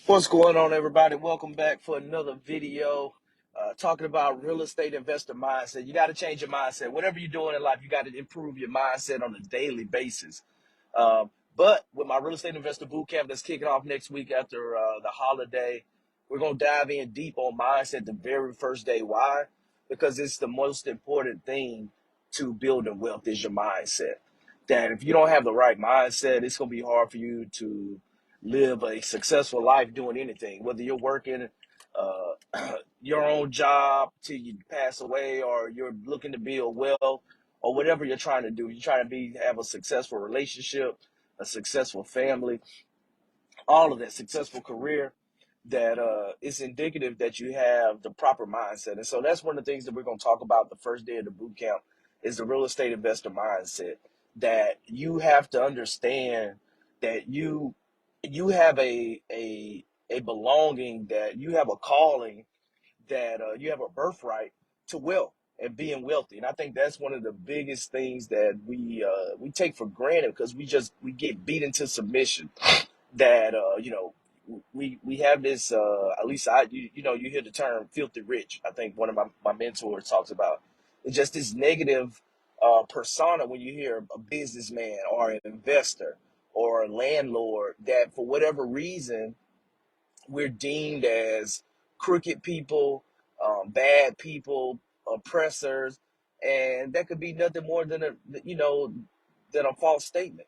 What's going on, everybody? Welcome back for another video talking about real estate investor mindset. You got to change your mindset. Whatever you're doing in life, you got to improve your mindset on a daily basis. But with my real estate investor boot camp that's kicking off next week after the holiday, we're going to dive in deep on mindset the very first day. Why? Because it's the most important thing to building wealth is your mindset. That if you don't have the right mindset, it's going to be hard for you to live a successful life doing anything, whether you're working your own job till you pass away, or you're looking to build wealth, or whatever you're trying to do. You're trying to have a successful relationship, a successful family, all of that, successful career. That it's indicative that you have the proper mindset. And so that's one of the things that we're going to talk about the first day of the boot camp is the real estate investor mindset. That you have to understand that you have a belonging, that you have a calling, that you have a birthright to wealth and being wealthy. And I think that's one of the biggest things that we take for granted because we get beat into submission. That we have this at least you hear the term filthy rich. I think one of my mentors talks about it's just this negative persona when you hear a businessman or an investor or a landlord, that for whatever reason we're deemed as crooked people, bad people, oppressors, and that could be nothing more than a false statement.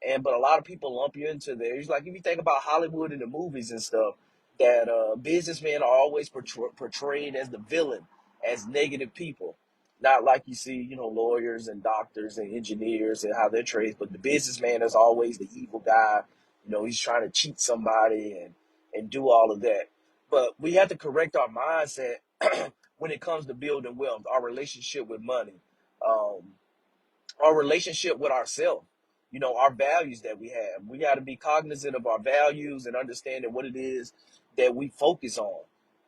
And but a lot of people lump you into there. It's like if you think about Hollywood and the movies and stuff, that businessmen are always portrayed as the villain, as negative people. Not like you see, lawyers and doctors and engineers and how they're trades, but the businessman is always the evil guy. He's trying to cheat somebody and do all of that. But we have to correct our mindset when it comes to building wealth, our relationship with money, um, our relationship with ourselves, our values that we have. We got to be cognizant of our values and understanding what it is that we focus on.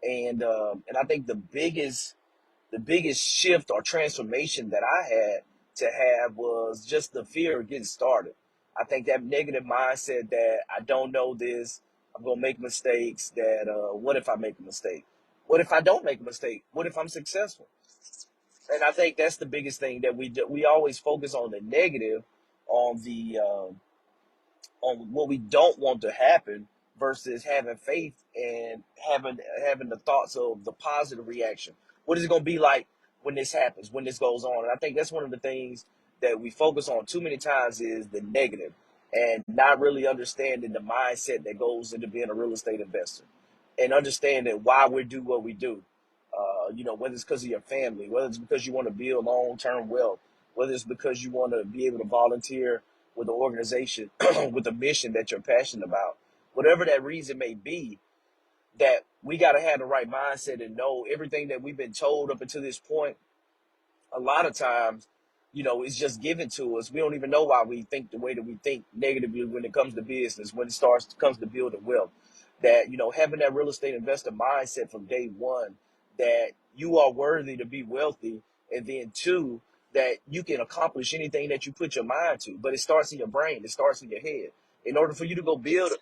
And I think the biggest shift or transformation that I had to have was just the fear of getting started. I think that negative mindset that I don't know this, I'm gonna make mistakes. That what if I make a mistake? What if I don't make a mistake? What if I'm successful? And I think that's the biggest thing that we do. We always focus on the negative, on the on what we don't want to happen, versus having faith and having the thoughts of the positive reaction. What is it going to be like when this happens, when this goes on? And I think that's one of the things that we focus on too many times is the negative, and not really understanding the mindset that goes into being a real estate investor, and understanding why we do what we do. Whether it's because of your family, whether it's because you want to build long-term wealth, whether it's because you want to be able to volunteer with an organization with a mission that you're passionate about, whatever that reason may be, that we got to have the right mindset and know everything that we've been told up until this point. A lot of times, it's just given to us. We don't even know why we think the way that we think negatively when it comes to business, when comes to building wealth. That, having that real estate investor mindset from day one, that you are worthy to be wealthy, and then two, that you can accomplish anything that you put your mind to. But it starts in your brain, it starts in your head. In order for you to go build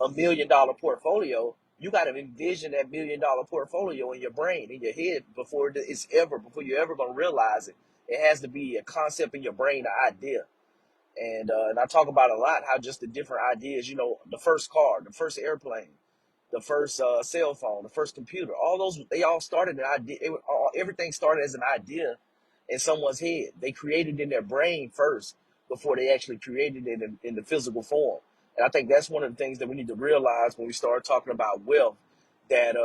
$1 million portfolio, you got to envision that $1 million portfolio in your brain, in your head, before you're ever going to realize it. It has to be a concept in your brain, an idea. And I talk about a lot how just the different ideas, the first car, the first airplane, the first cell phone, the first computer, all those, they all started an idea. Everything started as an idea in someone's head. They created it in their brain first before they actually created it in the physical form. And I think that's one of the things that we need to realize when we start talking about wealth, that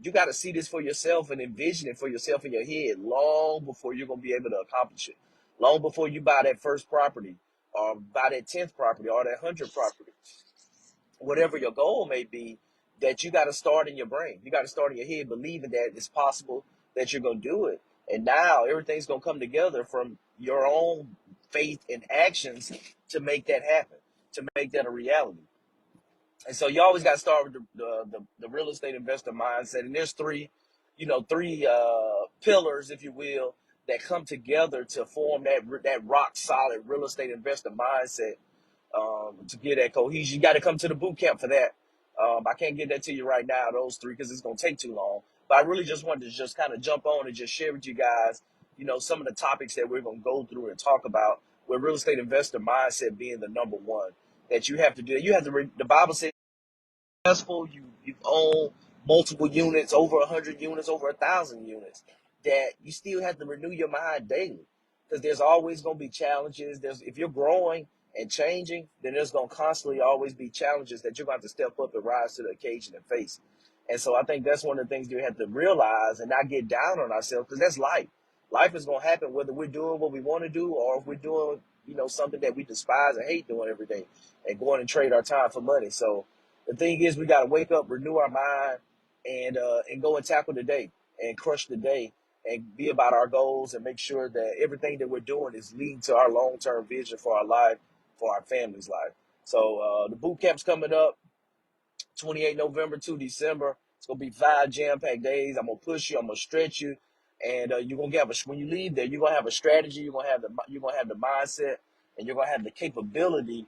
you got to see this for yourself and envision it for yourself in your head long before you're going to be able to accomplish it. Long before you buy that first property, or buy that 10th property, or that 100th property, whatever your goal may be, that you got to start in your brain. You got to start in your head, believing that it's possible that you're going to do it. And now everything's going to come together from your own faith and actions to make that happen, to make that a reality. And so you always got to start with the real estate investor mindset. And there's three pillars, if you will, that come together to form that rock solid real estate investor mindset. To get that cohesion, you got to come to the boot camp for that. I can't get that to you right now, those three, because it's going to take too long. But I really just wanted to just kind of jump on and just share with you guys, some of the topics that we're going to go through and talk about, with real estate investor mindset being the number one that you have to do. You have to, the Bible says, successful, you own multiple units, over 100 units, over 1,000 units, that you still have to renew your mind daily, because there's always going to be challenges. If you're growing and changing, then there's going to constantly always be challenges that you're going to have to step up and rise to the occasion and face. And so I think that's one of the things you have to realize and not get down on ourselves, because that's life. Life is going to happen whether we're doing what we want to do, or if we're doing something that we despise and hate doing every day, and going and trade our time for money. So the thing is, we got to wake up, renew our mind, and go and tackle the day and crush the day and be about our goals, and make sure that everything that we're doing is leading to our long-term vision for our life, for our family's life. So the boot camp's coming up, 28 November to December. It's gonna be 5 jam-packed days. I'm gonna push you. I'm gonna stretch you, and you're gonna get when you leave there, you're gonna have a strategy. You're gonna have the mindset, and you're gonna have the capability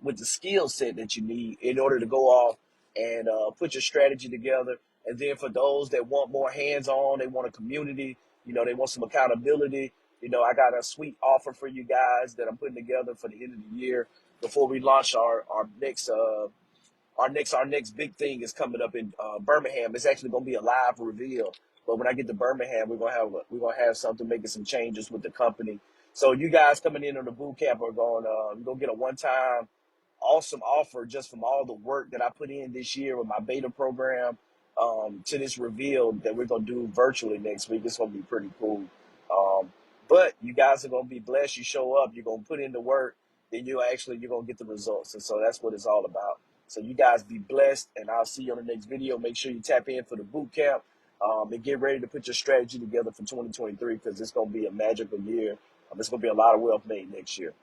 with the skill set that you need in order to go off and put your strategy together. And then for those that want more hands-on, they want a community. They want some accountability. I got a sweet offer for you guys that I'm putting together for the end of the year before we launch our next. Our next big thing is coming up in Birmingham. It's actually going to be a live reveal. But when I get to Birmingham, we're gonna have something, making some changes with the company. So you guys coming in on the boot camp are going to get a one-time awesome offer just from all the work that I put in this year with my beta program, to this reveal that we're going to do virtually next week. It's going to be pretty cool. Um, but you guys are going to be blessed. You show up, you're going to put in the work, then you're going to get the results. And so that's what it's all about. So you guys be blessed, and I'll see you on the next video. Make sure you tap in for the boot camp, and get ready to put your strategy together for 2023, because it's going to be a magical year. It's going to be a lot of wealth made next year.